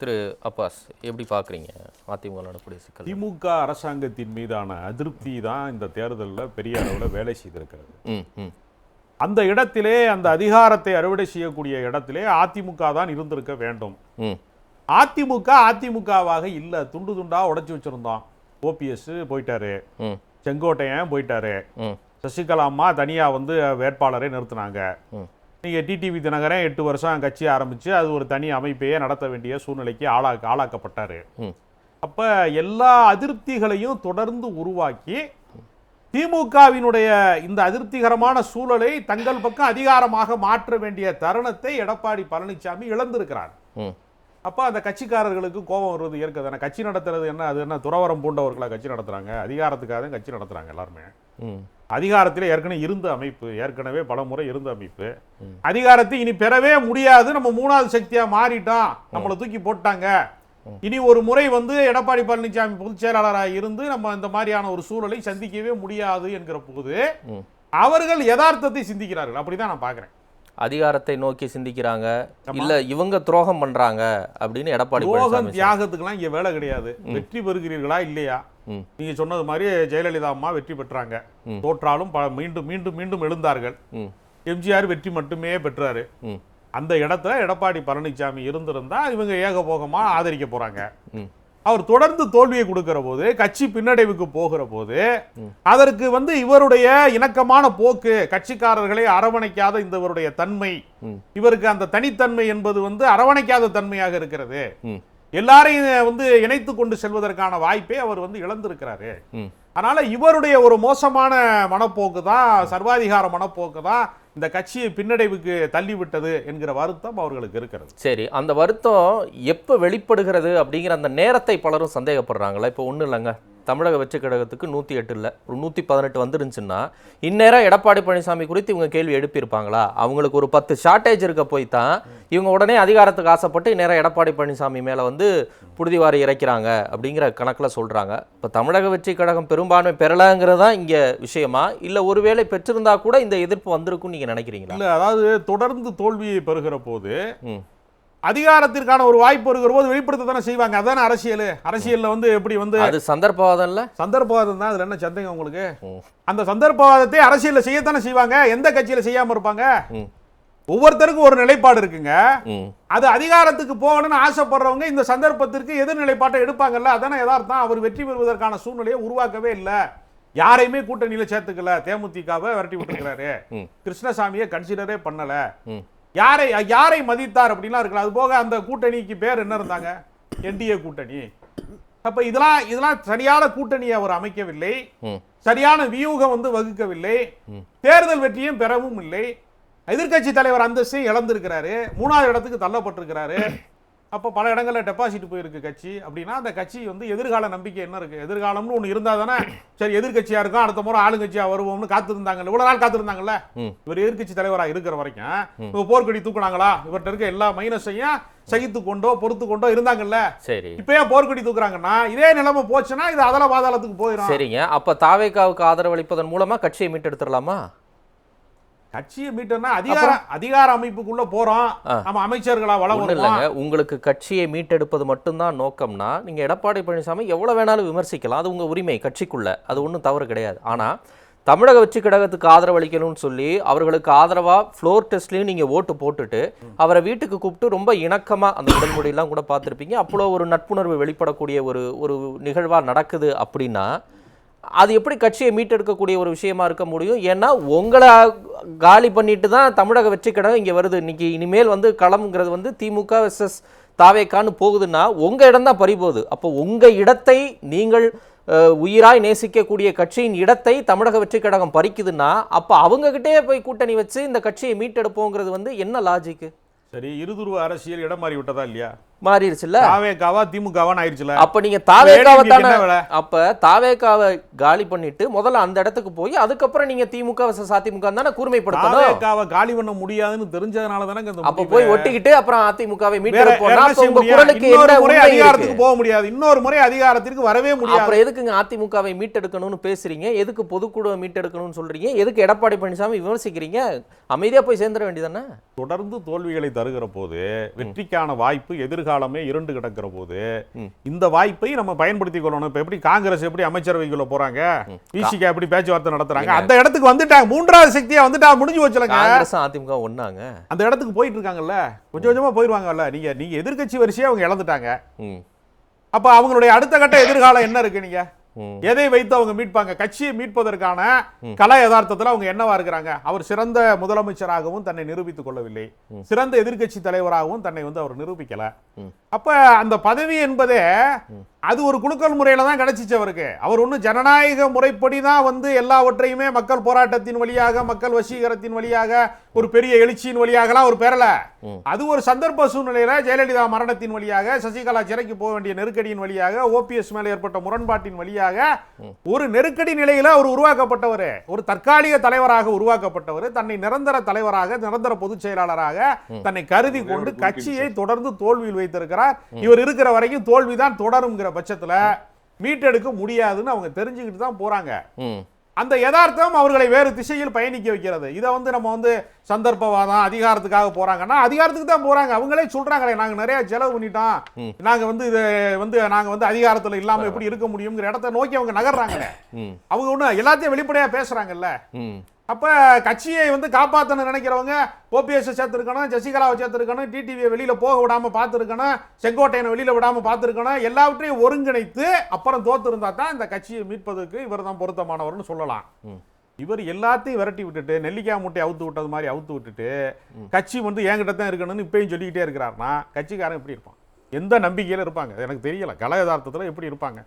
திரு Abbas எப்படி பார்க்குறீங்க அதிமுக நடக்கூடிய சிக்கல்? திமுக அரசாங்கத்தின் மீதான அதிருப்தி தான் இந்த தேர்தலில் பெரிய அளவில் வேலை செய்திருக்கிறது. அந்த இடத்திலே, அந்த அதிகாரத்தை அறுவடை செய்யக்கூடிய இடத்திலே அதிமுக தான் இருந்திருக்க வேண்டும். அதிமுகவாக இல்லை, துண்டு துண்டா உடைச்சு வச்சிருந்தோம். ஓபிஎஸ் போயிட்டாரு, செங்கோட்டையன் போயிட்டாரு, சசிகலா அம்மா தனியா வந்து வேட்பாளரை நிறுத்தினாங்க. நீங்கள் டிடிவி தினகரன் 8 வருஷம் கட்சி ஆரம்பித்து அது ஒரு தனி அமைப்பையே நடத்த வேண்டிய சூழ்நிலைக்கு ஆளாக்கப்பட்டார். அப்போ எல்லா அதிருப்திகளையும் தொடர்ந்து உருவாக்கி திமுகவினுடைய இந்த அதிருப்திகரமான சூழலை தங்கள் பக்கம் அதிகாரமாக மாற்ற வேண்டிய தருணத்தை எடப்பாடி பழனிசாமி இழந்திருக்கிறார். அப்போ அந்த கட்சிக்காரர்களுக்கு கோபம் வருவது ஏற்கதானே. கட்சி நடத்துறது என்ன, அது என்ன துறவரம் பூண்டவர்களை கட்சி நடத்துகிறாங்க? அதிகாரத்துக்காக தான் கட்சி நடத்துகிறாங்க எல்லாருமே. அதிகாரத்தில் ஏற்கனவே பல முறை இருந்த அமைப்பு அதிகாரத்தை இனி பெறவே முடியாது. நம்ம 3வது சக்தியா மாறிட்டோம், நம்மளை தூக்கி போட்டாங்க. இனி ஒரு முறை வந்து எடப்பாடி பழனிசாமி பொதுச் செயலாளராக இருந்து நம்ம இந்த மாதிரியான ஒரு சூழலை சந்திக்கவே முடியாது என்கிற போது அவர்கள் யதார்த்தத்தை சிந்திக்கிறார்கள். அப்படிதான் நான் பார்க்கிறேன். அதிகாரத்தை நோக்கி சிந்திக்கிறாங்க, இல்ல இவங்க துரோகம் பண்றாங்க அப்படின்னு எடப்பாடி துரோகம் தியாகத்துக்குலாம் இங்க வேலை கிடையாது. வெற்றி பெறுகிறீர்களா இல்லையா? நீங்க சொன்னது மாதிரி ஜெயலலிதா அம்மா வெற்றி பெற்றாங்க, தோற்றாலும் மீண்டும் மீண்டும் மீண்டும் எழுந்தார்கள். எம்ஜிஆர் வெற்றி மட்டுமே பெற்றாரு. அந்த இடத்துல எடப்பாடி பழனிசாமி இருந்திருந்தா இவங்க ஏகபோகமா ஆதரிக்க போறாங்க. அவர் தொடர்ந்து தோல்வியை கொடுக்கிற போது, கட்சி பின்னடைவுக்கு போகிற போது, அதற்கு வந்து இவருடைய இணக்கமான போக்கு, கட்சிக்காரர்களை அரவணைக்காத இவருடைய தன்மை, இவருக்கு அந்த தனித்தன்மை என்பது வந்து அரவணைக்காத தன்மையாக இருக்கிறது. எல்லாரையும் வந்து இணைத்து கொண்டு செல்வதற்கான வாய்ப்பை அவர் வந்து இழந்திருக்கிறாரு. அதனால இவருடைய ஒரு மோசமான மனப்போக்கு தான், சர்வாதிகார மனப்போக்கு தான் இந்த கட்சியை பின்னடைவுக்கு தள்ளிவிட்டது என்கிற வருத்தம் அவர்களுக்கு இருக்கிறது. சரி, அந்த வருத்தம் எப்போ வெளிப்படுகிறது அப்படிங்கிற அந்த நேரத்தை பலரும் சந்தேகப்படுறாங்களா? இப்போ ஒன்றும் இல்லைங்க, தமிழக வெற்றி கழகத்துக்கு 108 இல்லை, ஒரு 118 வந்துருந்துச்சுன்னா இந்நேரம் எடப்பாடி பழனிசாமி குறித்து இவங்க கேள்வி எழுப்பியிருப்பாங்களா? அவங்களுக்கு ஒரு 10 ஷார்ட்டேஜ் இருக்க போய் தான் இவங்க உடனே அதிகாரத்துக்கு ஆசைப்பட்டு இந்நேரம் எடப்பாடி பழனிசாமி மேலே வந்து புழுதிவாரி இறைக்கிறாங்க அப்படிங்கிற கணக்கில் சொல்கிறாங்க. இப்போ தமிழக வெற்றி கழகம் பெரும்பான்மை பெறலாங்கிறது தான் இங்கே விஷயமா, இல்லை ஒருவேளை பெற்றிருந்தா கூட இந்த எதிர்ப்பு வந்திருக்கும்னு நீங்கள் நினைக்கிறீங்களா? இல்லை, அதாவது தொடர்ந்து தோல்வியை பெறுகிற போது அதிகாரத்திற்கான ஒரு வாய்ப்பு வருகிற போது வெளிப்படுத்த தானே செய்வாங்க. அதான அரசியல். அரசியல்ல வந்து எப்படி வந்து அது சந்தர்ப்பவாதம் இல்லை, சந்தர்ப்பவாதம் தான். அதுல என்ன சந்தேகம் உங்களுக்கு? அந்த சந்தர்ப்பவாதத்தை அரசியல்ல செய்யத்தானே செய்வாங்க. எந்த கட்சியில செய்யாம இருப்பாங்க? ஒவ்வொருத்தருக்கும் ஒரு நிலைப்பாடு இருக்குங்க. அது அதிகாரத்துக்கு போகணும்னு ஆசைப்படுறவங்க இந்த சந்தர்ப்பத்திற்கு எதிர் நிலைப்பாட்டை எடுப்பாங்கல்ல. அதான யதார்த்தம். அவர் வெற்றி பெறுவதற்கான சூழ்நிலையை உருவாக்கவே இல்லை. யாரையுமே கூட்டணியில சேர்த்துக்கல. தேமுதிகவை விரட்டி விட்டுருக்கிறாரு. கிருஷ்ணசாமியை கன்சிடரே பண்ணல. யாரை மதித்தார் அப்படின்லாம் இருக்கலாம். அது போக அந்த கூட்டணிக்கு பேர் என்ன இருந்தாங்க? என்டிஏ கூட்டணி. அப்ப இதெல்லாம் சரியான கூட்டணியை அவர் அமைக்கவில்லை, சரியான வியூகம் வந்து வகுக்கவில்லை, தேர்தல் வெற்றியும் பெறவும் இல்லை. எதிர்கட்சி தலைவர் அந்தஸ்தை இழந்திருக்கிறாரு, 3வது இடத்துக்கு தள்ளப்பட்டிருக்கிறாரு. அப்போ பல இடங்களில் டெபாசிட் போயிருக்கு கட்சி. அப்படின்னா அந்த கட்சி வந்து எதிர்கால நம்பிக்கை என்ன இருக்கு? எதிர்காலம்னு ஒன்று இருந்தால் தானே சரி எதிர்கட்சியா இருக்கும், அடுத்த முறை ஆளுங்கட்சியா வருவோம்னு காத்திருந்தாங்க. இவ்வளவு நாள் காத்திருந்தாங்கல்ல. இவர் எதிர்கட்சி தலைவராக இருக்கிற வரைக்கும் இவங்க போர்க்கொடி தூக்குனாங்களா? இவர்கிட்ட இருக்க எல்லா மைனஸையும் சகித்து கொண்டோ பொறுத்து கொண்டோ இருந்தாங்கல்ல. சரி, இப்ப ஏன் போர்க்கொடி தூக்குறாங்கன்னா இதே நிலைமை போச்சுன்னா இது அதல பாதாளத்துக்கு போயிடும். சரிங்க, அப்ப தாவேகாவுக்கு ஆதரவளிப்பதன் மூலமா கட்சியை மீட்டெடுத்துடலாமா? கட்சியை மீட்டர்னா அதிகார அமைப்புக்குள்ள போறோம், நம்ம அமைச்சர்களா வளர்ந்து. உங்களுக்கு கட்சியை மீட்டெடுப்பது மட்டும்தான் நோக்கம்னா நீங்க எடப்பாடி பழனிசாமி எவ்வளவு வேணாலும் விமர்சிக்கலாம், அது உங்க உரிமை கட்சிக்குள்ள, அது ஒன்றும் தவறு கிடையாது. ஆனா தமிழக வெற்றி கழகத்துக்கு ஆதரவு அளிக்கணும்னு சொல்லி அவர்களுக்கு ஆதரவா ஃப்ளோர் டெஸ்ட்லயும் நீங்க ஓட்டு போட்டுட்டு அவரை வீட்டுக்கு கூப்பிட்டு ரொம்ப இணக்கமா அந்த உடன்மொழியெல்லாம் கூட பார்த்துருப்பீங்க, அப்போ ஒரு நட்புணர்வு வெளிப்படக்கூடிய ஒரு நிகழ்வா நடக்குது அப்படின்னா அது எப்படி கட்சியை மீட்டெடுக்கக்கூடிய ஒரு விஷயமா இருக்க முடியும்? ஏன்னா உங்களை காலி பண்ணிட்டு தான் தமிழக வெற்றி கழகம் இங்கே வருது. இன்னைக்கு இனிமேல் வந்து களம்ங்கிறது வந்து திமுக வெர்சஸ் தாவேக்கான்னு போகுதுன்னா உங்க இடம் தான் பறிபோகுது. அப்போ உங்க இடத்தை நீங்கள் உயிராய் நேசிக்கக்கூடிய கட்சியின் இடத்தை தமிழக வெற்றி கழகம் பறிக்குதுன்னா அப்போ அவங்க கிட்டே போய் கூட்டணி வச்சு இந்த கட்சியை மீட்டெடுப்போங்கிறது வந்து என்ன லாஜிக்கு? சரி, இருதுருவ அரசியல் இடம் மாறி விட்டதா இல்லையா? மாறிடுச்சுல்ல. தாவேகாவா திமுகவான்னு ஆயிடுச்சுல. அப்ப நீங்க தாவேகாவை தானே, அப்ப தாவேகாவை காலி பண்ணிட்டு முதல்ல அந்த இடத்துக்கு போய் அதுக்கப்புறம் நீங்க திமுக வர்சஸ் அதிமுக தானே கூர்மைப்படுத்தணும். தாவேகாவை காலி பண்ண முடியாதுன்னு தெரிஞ்சதனால தானே அப்ப போய் ஒட்டிக்கிட்டு அப்புறம் அதிமுகவை மீட்டெடுப்போம்னா உங்க குரலுக்கு என்ன முறை அதிகாரத்துக்கு போக முடியாது, இன்னொரு முறை அதிகாரத்திற்கு வரவே முடியாது. அப்புறம் எதுக்குங்க அதிமுகவை மீட்டெடுக்கணும்னு பேசுறீங்க? எதுக்கு பொதுக்குழுவை மீட்டெடுக்கணும்னு சொல்றீங்க? எதுக்கு எடப்பாடி பழனிசாமி விமர்சிக்கிறீங்க? அமைதியா போய் சேர்ந்துட வேண்டியதானே. தொடர்ந்து தோல்விகளை தருகிற போது வெற்றிக்கான வாய்ப்பு எதிர்கால எதிர்காலமே இருண்டு கிடக்கிற போது இந்த வாய்ப்பை நம்ம பயன்படுத்திக் கொள்ளணும். இப்ப எப்படி காங்கிரஸ் எப்படி அமைச்சரவைக்குள்ள போறாங்க, விசிக எப்படி பேச்சுவார்த்தை நடத்துறாங்க, அந்த இடத்துக்கு வந்துட்டாங்க. மூன்றாவது சக்தியா வந்துட்டா முடிஞ்சு வச்சுலங்க. காங்கிரஸ் அதிமுக ஒண்ணாங்க, அந்த இடத்துக்கு போயிட்டு இருக்காங்கல்ல, கொஞ்சம் கொஞ்சமா போயிருவாங்கல்ல. நீங்க எதிர்க்கட்சி வரிசையா அவங்க இழந்துட்டாங்க. அப்ப அவங்களுடைய அடுத்த கட்ட எதிர்காலம் என்ன இருக்கு? நீங்க எதை வைத்து அவங்க மீட்பாங்க? கட்சியை மீட்பதற்கான கல யதார்த்தத்தில் அவங்க என்னவா இருக்கிறாங்க? அவர் சிறந்த முதலமைச்சராகவும் தன்னை நிரூபித்துக் கொள்ளவில்லை, சிறந்த எதிர்க்கட்சி தலைவராகவும் தன்னை அவர் நிரூபிக்கல. அப்ப அந்த பதவி என்பதே அது ஒரு குலுக்கல் முறையில தான் கிடைச்சிச்சு அவருக்கு. அவர் ஒன்னும் ஜனநாயக முறைப்படி தான் எல்லாவற்றையுமே மக்கள் போராட்டத்தின் வழியாக, மக்கள் வசீகரத்தின் வழியாக, ஒரு பெரிய எழுச்சியின் வழியாகலாம் அவர் பெறல. அது ஒரு சந்தர்ப்ப சூழ்நிலையில ஜெயலலிதா மரணத்தின் வழியாக, சசிகலா சிறைக்கு போக வேண்டிய நெருக்கடியின் வழியாக, ஓபிஎஸ் மேல ஏற்பட்ட முரண்பாட்டின் வழியாக ஒரு நெருக்கடி நிலையில அவர் உருவாக்கப்பட்டவர், ஒரு தற்காலிக தலைவராக உருவாக்கப்பட்டவர், தன்னை நிரந்தர தலைவராக, நிரந்தர பொதுச் செயலாளராக தன்னை கருதி கொண்டு கட்சியை தொடர்ந்து தோல்வியில் வைத்திருக்கிறார். இவர் இருக்கிற வரைக்கும் தோல்விதான் தொடரும்ங்கிற பட்சத்துல மீட்டெடுக்க முடியாதுன்னு அவங்க தெரிஞ்சுக்கிட்டு தான் போறாங்க. அந்த யதார்த்தம் அவர்களை வேறு திசையில் பயணிக்க வைக்கிறது. இதை நம்ம சந்தர்ப்பவாதம் அதிகாரத்துக்காக போறாங்கன்னா அதிகாரத்துக்கு தான் போறாங்க. அவங்களே சொல்றாங்களே, நாங்க நிறைய செலவு பண்ணிட்டோம், நாங்க இது நாங்க அதிகாரத்துல இல்லாம எப்படி இருக்க முடியுங்கிற இடத்தை நோக்கி அவங்க நகர்றாங்களே. அவங்க ஒண்ணு எல்லாத்தையும் வெளிப்படையா பேசுறாங்கல்ல. அப்ப கட்சியை காப்பாத்தணும் நினைக்கிறவங்க ஓபிஎஸ் சேர்த்திருக்கணும், சசிகலாவை சேர்த்திருக்கணும், டிடிவியை வெளியில போக விடாம பார்த்திருக்கணும், செங்கோட்டையனை வெளியில விடாம பார்த்திருக்கணும். எல்லாவற்றையும் ஒருங்கிணைத்து அப்புறம் தோத்து இருந்தா தான் இந்த கட்சியை மீட்பதற்கு இவர் தான் பொருத்தமானவர்னு சொல்லலாம். இவர் எல்லாத்தையும் விரட்டி விட்டுட்டு, நெல்லிக்காய் மூட்டை அவுத்து விட்டது மாதிரி அவுத்து விட்டுட்டு, கட்சி என்கிட்ட தான் இருக்கணும்னு இப்பயும் சொல்லிக்கிட்டே இருக்கிறாருன்னா கட்சிக்காரன் எப்படி இருப்பான்? எந்த நம்பிக்கையில இருப்பாங்க எனக்கு தெரியல. கல யதார்த்தத்துல எப்படி இருப்பாங்க?